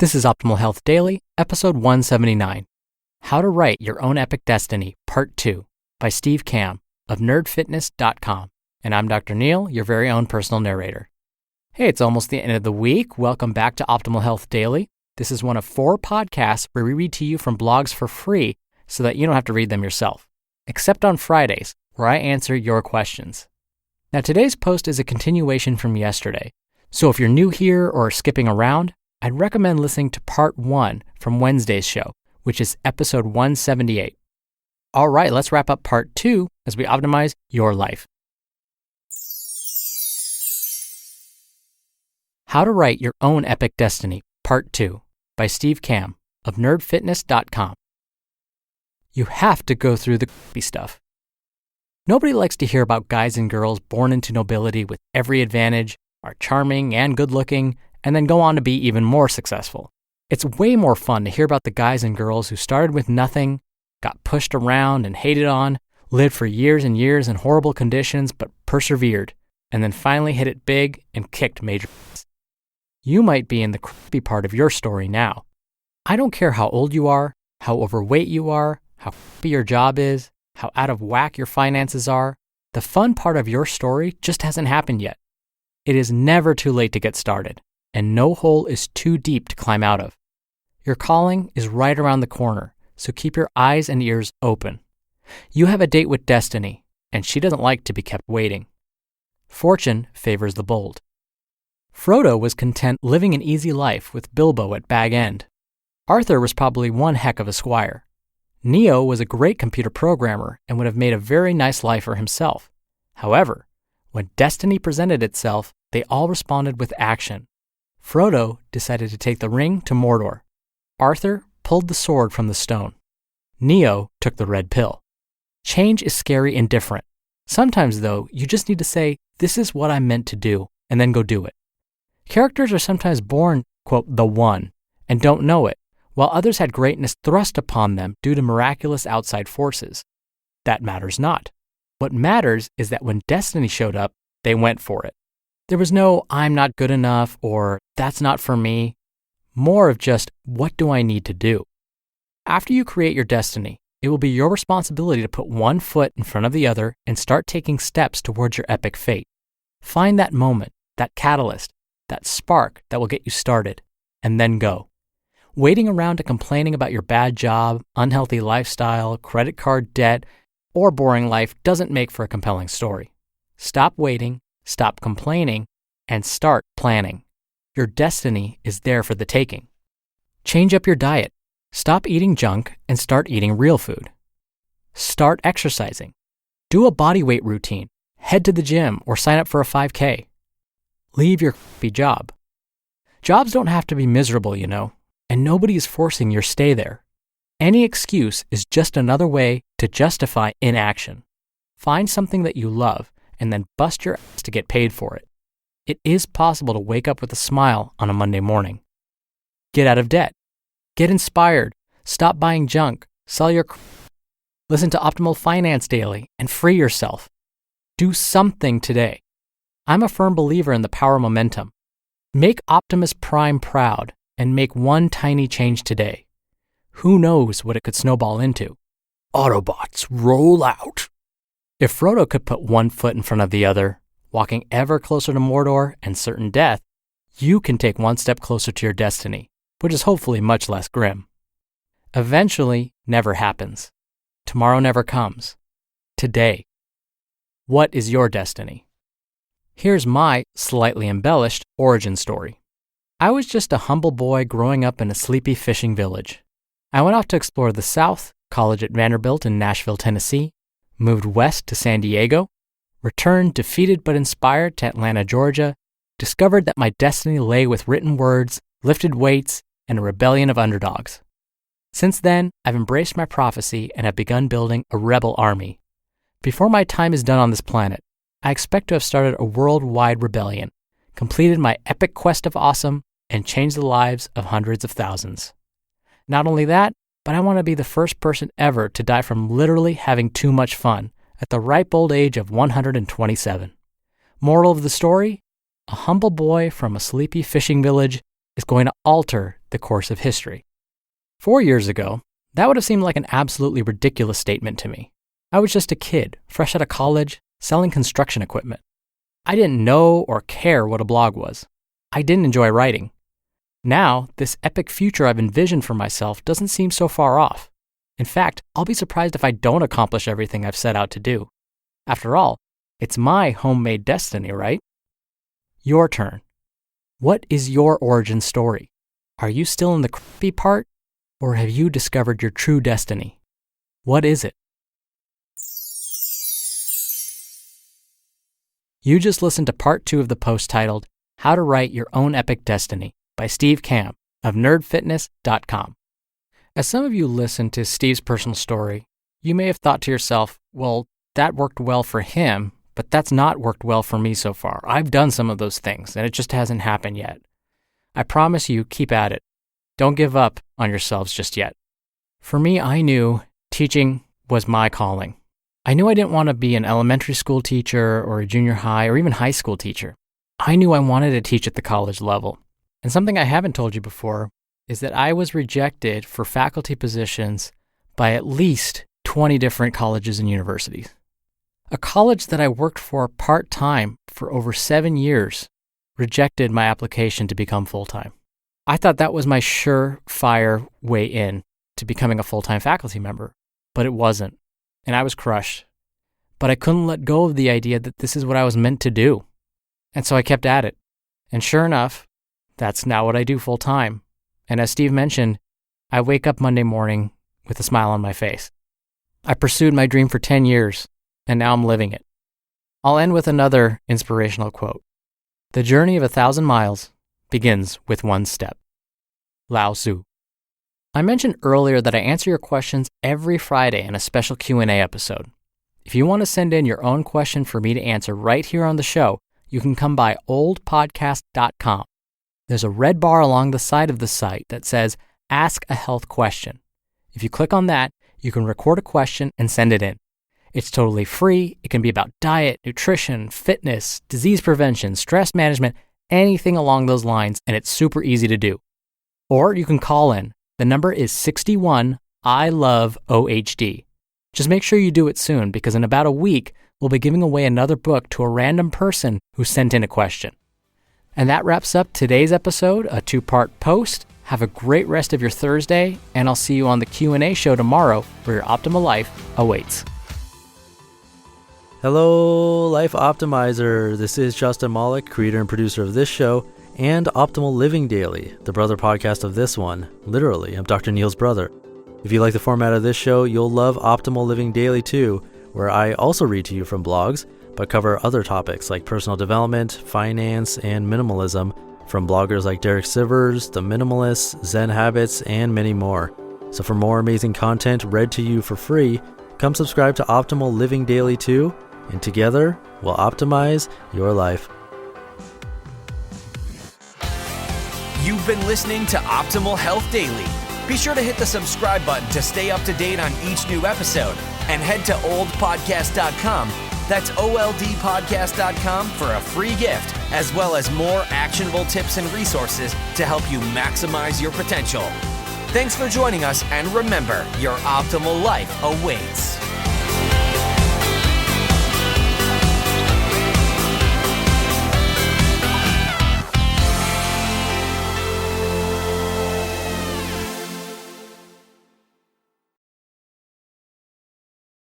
This is Optimal Health Daily, episode 179, How to Write Your Own Epic Destiny, Part 2, by Steve Kamb of nerdfitness.com. And I'm Dr. Neil, your very own personal narrator. Hey, it's almost the end of the week. Welcome back to Optimal Health Daily. This is one of 4 podcasts where we read to you from blogs for free so that you don't have to read them yourself, except on Fridays, where I answer your questions. Now, today's post is a continuation from yesterday. So if you're new here or skipping around, I'd recommend listening to part 1 from Wednesday's show, which is episode 178. All right, let's wrap up part 2 as we optimize your life. How to Write Your Own Epic Destiny, Part 2, by Steve Kamb of nerdfitness.com. You have to go through the creepy stuff. Nobody likes to hear about guys and girls born into nobility with every advantage, are charming and good-looking, and then go on to be even more successful. It's way more fun to hear about the guys and girls who started with nothing, got pushed around and hated on, lived for years and years in horrible conditions but persevered, and then finally hit it big and kicked major butts. You might be in the creepy part of your story now. I don't care how old you are, how overweight you are, how creepy your job is, how out of whack your finances are. The fun part of your story just hasn't happened yet. It is never too late to get started, and no hole is too deep to climb out of. Your calling is right around the corner, so keep your eyes and ears open. You have a date with destiny, and she doesn't like to be kept waiting. Fortune favors the bold. Frodo was content living an easy life with Bilbo at Bag End. Arthur was probably one heck of a squire. Neo was a great computer programmer and would have made a very nice life for himself. However, when destiny presented itself, they all responded with action. Frodo decided to take the ring to Mordor. Arthur pulled the sword from the stone. Neo took the red pill. Change is scary and different. Sometimes, though, you just need to say, "This is what I'm meant to do," and then go do it. Characters are sometimes born, quote, the one, and don't know it, while others had greatness thrust upon them due to miraculous outside forces. That matters not. What matters is that when destiny showed up, they went for it. There was no, "I'm not good enough," or "that's not for me." More of just, "What do I need to do?" After you create your destiny, it will be your responsibility to put one foot in front of the other and start taking steps towards your epic fate. Find that moment, that catalyst, that spark that will get you started, and then go. Waiting around and complaining about your bad job, unhealthy lifestyle, credit card debt, or boring life doesn't make for a compelling story. Stop waiting, stop complaining, and start planning. Your destiny is there for the taking. Change up your diet. Stop eating junk and start eating real food. Start exercising. Do a body weight routine. Head to the gym or sign up for a 5K. Leave your crappy job. Jobs don't have to be miserable, you know, and nobody is forcing your stay there. Any excuse is just another way to justify inaction. Find something that you love and then bust your ass to get paid for it. It is possible to wake up with a smile on a Monday morning. Get out of debt. Get inspired. Stop buying junk. Sell your Listen to Optimal Finance Daily and free yourself. Do something today. I'm a firm believer in the power of momentum. Make Optimus Prime proud and make one tiny change today. Who knows what it could snowball into? Autobots, roll out. If Frodo could put one foot in front of the other, walking ever closer to Mordor and certain death, you can take one step closer to your destiny, which is hopefully much less grim. Eventually never happens. Tomorrow never comes. Today. What is your destiny? Here's my slightly embellished origin story. I was just a humble boy growing up in a sleepy fishing village. I went off to explore the South, college at Vanderbilt in Nashville, Tennessee, moved west to San Diego, returned defeated but inspired to Atlanta, Georgia, discovered that my destiny lay with written words, lifted weights, and a rebellion of underdogs. Since then, I've embraced my prophecy and have begun building a rebel army. Before my time is done on this planet, I expect to have started a worldwide rebellion, completed my epic quest of awesome, and changed the lives of hundreds of thousands. Not only that, but I want to be the first person ever to die from literally having too much fun at the ripe old age of 127. Moral of the story? A humble boy from a sleepy fishing village is going to alter the course of history. 4 years ago, that would have seemed like an absolutely ridiculous statement to me. I was just a kid, fresh out of college, selling construction equipment. I didn't know or care what a blog was. I didn't enjoy writing. Now, this epic future I've envisioned for myself doesn't seem so far off. In fact, I'll be surprised if I don't accomplish everything I've set out to do. After all, it's my homemade destiny, right? Your turn. What is your origin story? Are you still in the creepy part, or have you discovered your true destiny? What is it? You just listened to part 2 of the post titled, How to Write Your Own Epic Destiny by Steve Kamb of nerdfitness.com. As some of you listened to Steve's personal story, you may have thought to yourself, well, that worked well for him, but that's not worked well for me so far. I've done some of those things, and it just hasn't happened yet. I promise you, keep at it. Don't give up on yourselves just yet. For me, I knew teaching was my calling. I knew I didn't want to be an elementary school teacher or a junior high or even high school teacher. I knew I wanted to teach at the college level. And something I haven't told you before is that I was rejected for faculty positions by at least 20 different colleges and universities. A college that I worked for part-time for over 7 years rejected my application to become full-time. I thought that was my surefire way in to becoming a full-time faculty member, but it wasn't, and I was crushed. But I couldn't let go of the idea that this is what I was meant to do, and so I kept at it. And sure enough, that's now what I do full-time. And as Steve mentioned, I wake up Monday morning with a smile on my face. I pursued my dream for 10 years, and now I'm living it. I'll end with another inspirational quote. The journey of 1,000 miles begins with one step. Lao Tzu. I mentioned earlier that I answer your questions every Friday in a special Q&A episode. If you want to send in your own question for me to answer right here on the show, you can come by oldpodcast.com. There's a red bar along the side of the site that says, Ask a Health Question. If you click on that, you can record a question and send it in. It's totally free. It can be about diet, nutrition, fitness, disease prevention, stress management, anything along those lines, and it's super easy to do. Or you can call in. The number is 61 I love OHD. Just make sure you do it soon, because in about a week, we'll be giving away another book to a random person who sent in a question. And that wraps up today's episode, a 2-part post. Have a great rest of your Thursday, and I'll see you on the Q&A show tomorrow where your optimal life awaits. Hello, Life Optimizer. This is Justin Malik, creator and producer of this show and Optimal Living Daily, the brother podcast of this one. Literally, I'm Dr. Neil's brother. If you like the format of this show, you'll love Optimal Living Daily too, where I also read to you from blogs, but cover other topics like personal development, finance, and minimalism from bloggers like Derek Sivers, The Minimalists, Zen Habits, and many more. So for more amazing content read to you for free, come subscribe to Optimal Living Daily too, and together we'll optimize your life. You've been listening to Optimal Health Daily. Be sure to hit the subscribe button to stay up to date on each new episode, and head to oldpodcast.com. That's oldpodcast.com for a free gift, as well as more actionable tips and resources to help you maximize your potential. Thanks for joining us, and remember, your optimal life awaits.